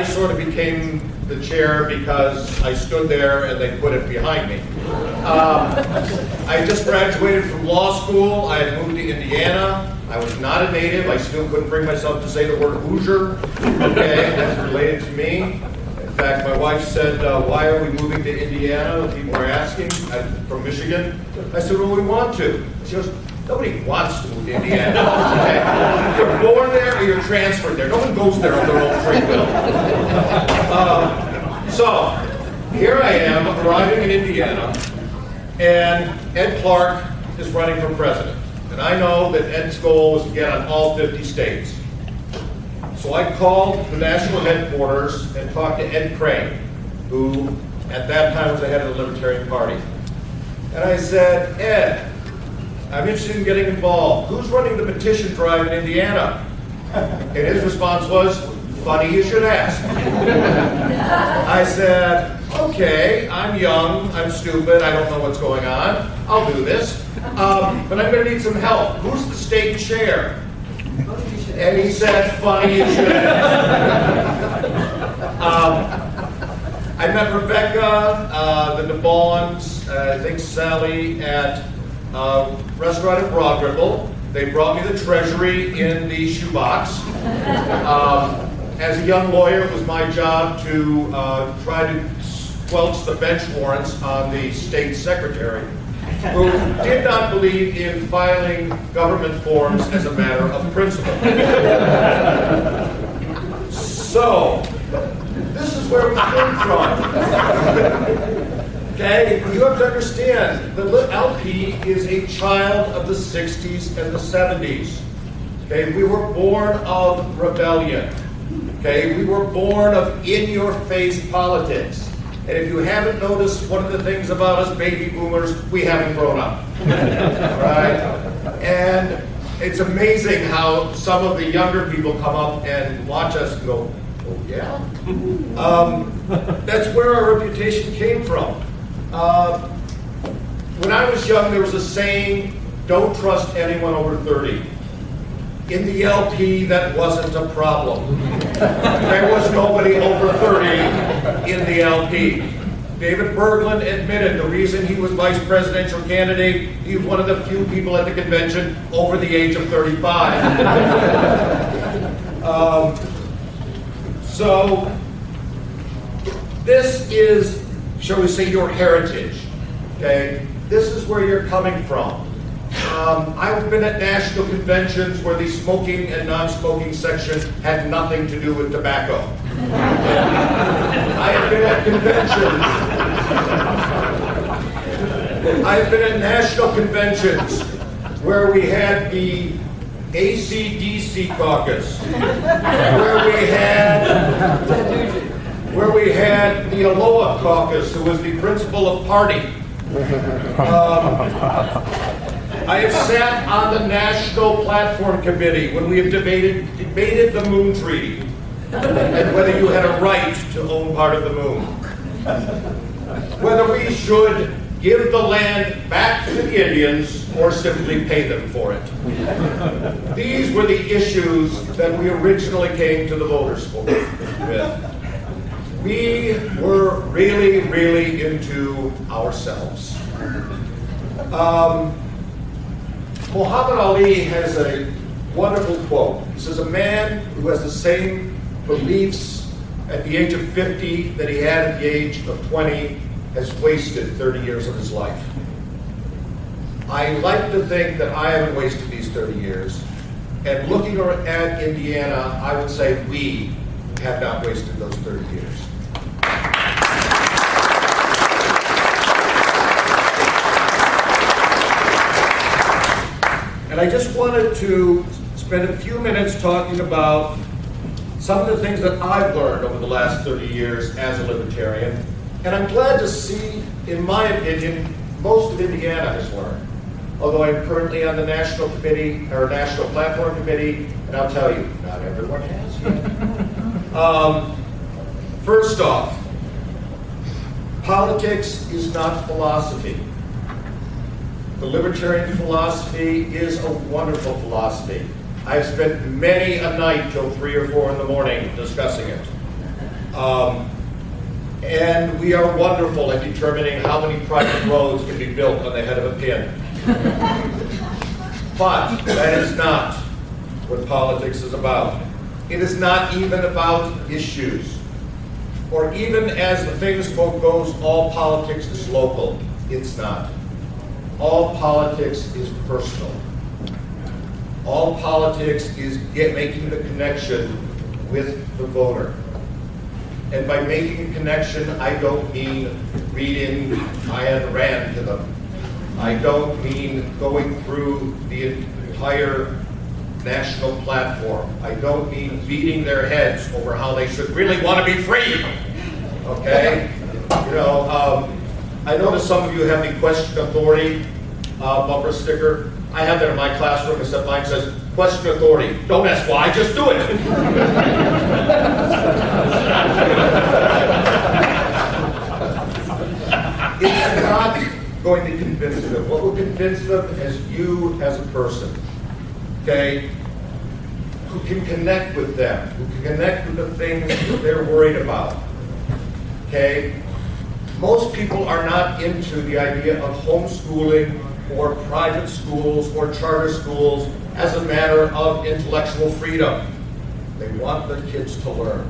I sort of became the chair because I stood there and they put it behind me. I just graduated from law school. I had moved to Indiana. I was not a native. I still couldn't bring myself to say the word Hoosier. Okay, that's related to me. In fact, my wife said, why are we moving to Indiana? People were asking. I'm from Michigan. I said, well, we want to. She goes, nobody wants to move to Indiana. Okay? You're born there or you're transferred there. No one goes there on their own free will. So, here I am arriving in Indiana, and Ed Clark is running for president. And I know that Ed's goal is to get on all 50 states. So I called the national headquarters and talked to Ed Crane, who at that time was the head of the Libertarian Party. And I said, Ed, I'm interested in getting involved. Who's running the petition drive in Indiana? And his response was, funny you should ask. I said, okay, I'm young, I'm stupid, I don't know what's going on. I'll do this. But I'm going to need some help. Who's the state chair? And he said, funny you should ask. I met Rebecca, the DeBawns, I think Sally at restaurant at Broad Ripple. They brought me the treasury in the shoebox. As a young lawyer, it was my job to try to squelch the bench warrants on the state secretary, who did not believe in filing government forms as a matter of principle. So, this is where we came from. Okay, you have to understand, the LP is a child of the 60s and the 70s. Okay, we were born of rebellion. Okay, we were born of in-your-face politics. And if you haven't noticed, one of the things about us baby boomers, we haven't grown up. Right? And it's amazing how some of the younger people come up and watch us and go, oh yeah? That's where our reputation came from. When I was young, there was a saying, don't trust anyone over 30. In the LP, that wasn't a problem. There was nobody over 30 in the LP. David Berglund admitted the reason he was vice presidential candidate, he was one of the few people at the convention over the age of 35. So, this is, shall we say, your heritage. Okay? This is where you're coming from. I've been at national conventions where the smoking and non-smoking section had nothing to do with tobacco. I have been at conventions. I've been at national conventions where we had the AC/DC caucus, where we had the Aloha caucus, who was the principal of party. I have sat on the National Platform Committee when we have debated the Moon Treaty and whether you had a right to own part of the moon. Whether we should give the land back to the Indians or simply pay them for it. These were the issues that we originally came to the voters with. We were really, really into ourselves. Muhammad Ali has a wonderful quote. He says, a man who has the same beliefs at the age of 50 that he had at the age of 20 has wasted 30 years of his life. I like to think that I haven't wasted these 30 years. And looking at Indiana, I would say we have not wasted those 30 years. And I just wanted to spend a few minutes talking about some of the things that I've learned over the last 30 years as a libertarian. And I'm glad to see, in my opinion, most of Indiana has learned. Although I'm currently on the National Committee, or National Platform Committee, and I'll tell you, not everyone has yet. First off, politics is not philosophy. The libertarian philosophy is a wonderful philosophy. I've spent many a night till 3 or 4 in the morning discussing it. And we are wonderful at determining how many private roads can be built on the head of a pin. But that is not what politics is about. It is not even about issues. Or even as the famous quote goes, all politics is local. It's not. All politics is personal. All politics is making the connection with the voter. And by making a connection, I don't mean reading Ayn Rand to them. I don't mean going through the entire national platform. I don't mean beating their heads over how they should really want to be free. Okay? You know, I notice some of you have the question authority bumper sticker. I have that in my classroom, except mine says, question authority. Don't ask why, just do it. It's not going to convince them. What will convince them is you as a person, okay, who can connect with them, who can connect with the things that they're worried about, okay? Most people are not into the idea of homeschooling or private schools or charter schools as a matter of intellectual freedom. They want their kids to learn.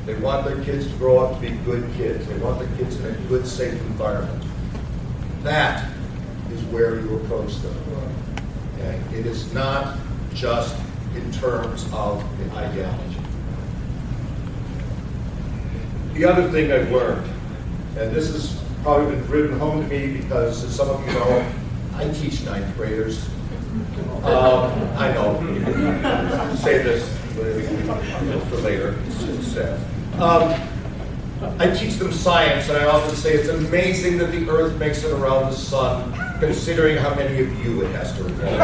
They want their kids to grow up to be good kids. They want their kids in a good, safe environment. That is where you approach them. Okay? It is not just in terms of the ideology. The other thing I've learned, and this has probably been driven home to me because, as some of you know, I teach 9th graders. I know, say this for later, it's sad. I teach them science, and I often say it's amazing that the Earth makes it around the sun, considering how many of you it has to revolve.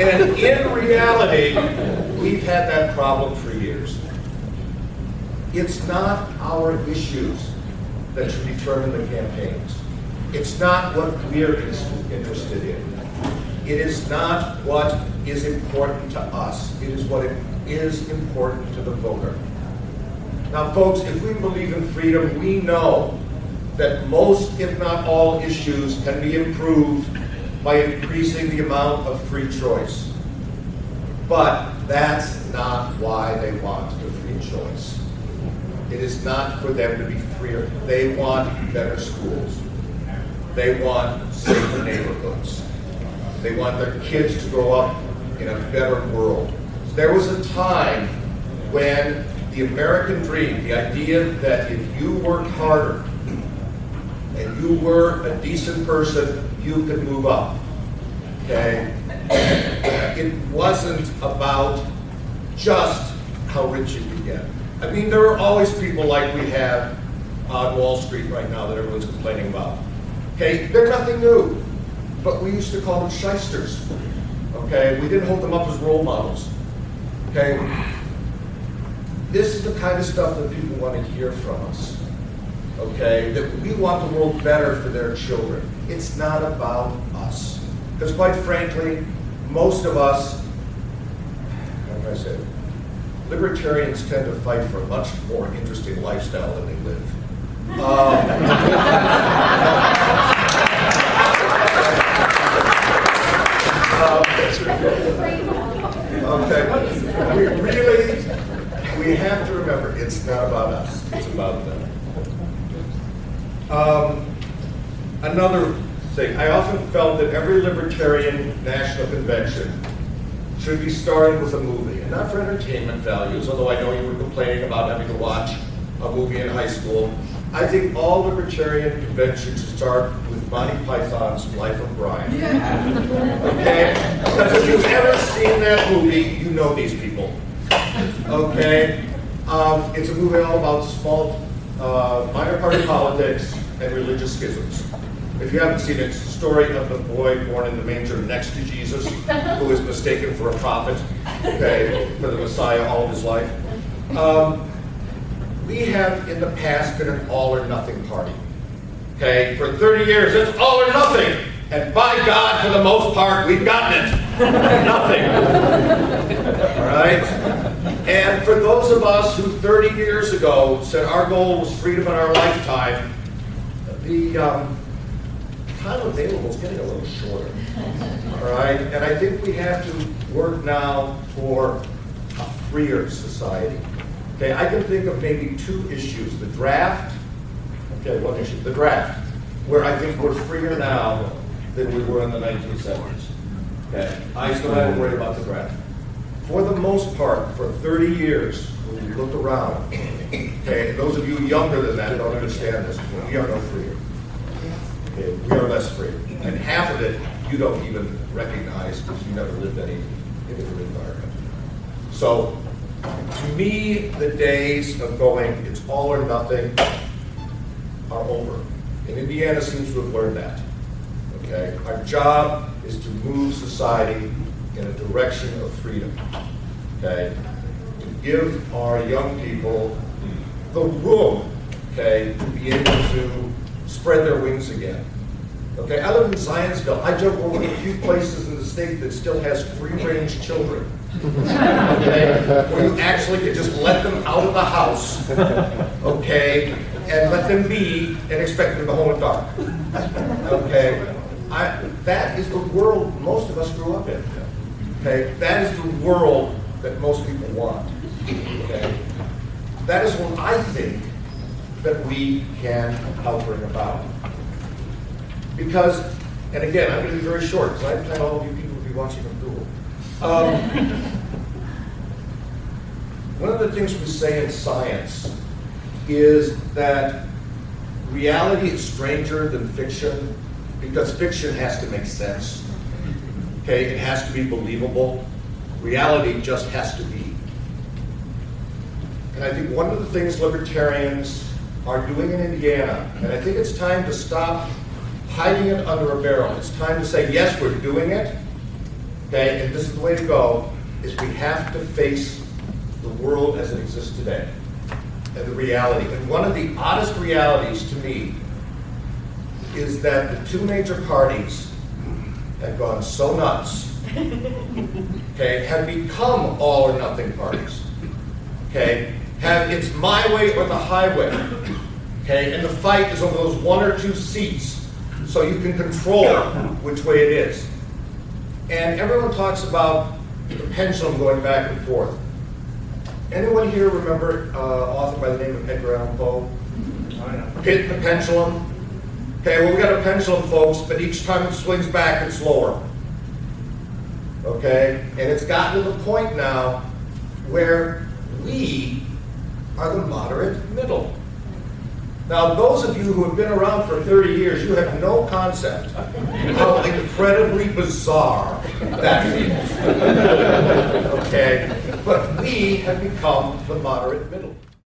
And in reality, we've had that problem for years. It's not our issues that should determine the campaigns. It's not what we're interested in. It is not what is important to us. It is what is important to the voter. Now, folks, if we believe in freedom, we know that most, if not all, issues can be improved by increasing the amount of free choice. But that's not why they want the free choice. It is not for them to be freer. They want better schools. They want safer neighborhoods. They want their kids to grow up in a better world. There was a time when the American dream, the idea that if you worked harder and you were a decent person, you could move up. Okay? It wasn't about just how rich you could get. I mean, there are always people like we have on Wall Street right now that everyone's complaining about. Okay, they're nothing new, but we used to call them shysters. Okay, we didn't hold them up as role models. Okay, this is the kind of stuff that people want to hear from us. Okay, that we want the world better for their children. It's not about us. Because quite frankly, most of us, how can I say it? Libertarians tend to fight for a much more interesting lifestyle than they live. Okay, we have to remember, it's not about us, it's about them. Another thing, I often felt that every Libertarian National Convention should be started with a movie, and not for entertainment values, although I know you were complaining about having to watch a movie in high school. I think all Libertarian conventions should start with Monty Python's Life of Brian. Yeah. Okay? Because if you've ever seen that movie, you know these people. Okay? It's a movie all about small, minor party politics and religious schisms. If you haven't seen it, it's the story of the boy born in the manger next to Jesus, who is mistaken for a prophet, okay, for the Messiah all of his life. We have in the past been an all or nothing party. Okay, for 30 years, it's all or nothing. And by God, for the most part, we've gotten it. Nothing. All right? And for those of us who 30 years ago said our goal was freedom in our lifetime, the time available is getting a little shorter. All right? And I think we have to work now for a freer society. Okay, I can think of maybe two issues. The draft, okay, one issue, the draft, where I think we're freer now than we were in the 1970s. Okay, I still haven't worried about the draft. For the most part, for 30 years, when you look around, okay, and those of you younger than that don't understand this, we are no freer. Okay, we are less free. And half of it you don't even recognize because you never lived any in a different environment. So, to me, the days of going, it's all or nothing, are over. And Indiana seems to have learned that. Okay? Our job is to move society in a direction of freedom. Okay? To give our young people the room, okay, to be able to spread their wings again. Okay? I live in Zionsville. I joke we're one of the few places in the state that still has free-range children. Okay? Where you actually can just let them out of the house, okay, and let them be and expect them to go home at dark. Okay? That is the world most of us grew up in. Okay? That is the world that most people want. Okay? That is what I think that we can help bring about. Because, and again, I'm going to be very short, because I plan all of you people to be watching on Google. One of the things we say in science is that reality is stranger than fiction because fiction has to make sense. Okay, it has to be believable. Reality just has to be. And I think one of the things libertarians are doing in Indiana, and I think it's time to stop hiding it under a barrel. It's time to say, yes, we're doing it. Okay, and this is the way to go, is we have to face the world as it exists today and the reality. And one of the oddest realities to me is that the two major parties have gone so nuts, okay, have become all or nothing parties. Okay, it's my way or the highway. Okay, and the fight is over those one or two seats so you can control which way it is. And everyone talks about the pendulum going back and forth. Anyone here remember an author by the name of Edgar Allan Poe? Hit the pendulum. Okay, well, we got a pendulum, folks, but each time it swings back, it's lower. Okay, and it's gotten to the point now where we are the moderate middle. Now, those of you who have been around for 30 years, you have no concept how incredibly bizarre that feels. Okay? But we have become the moderate middle.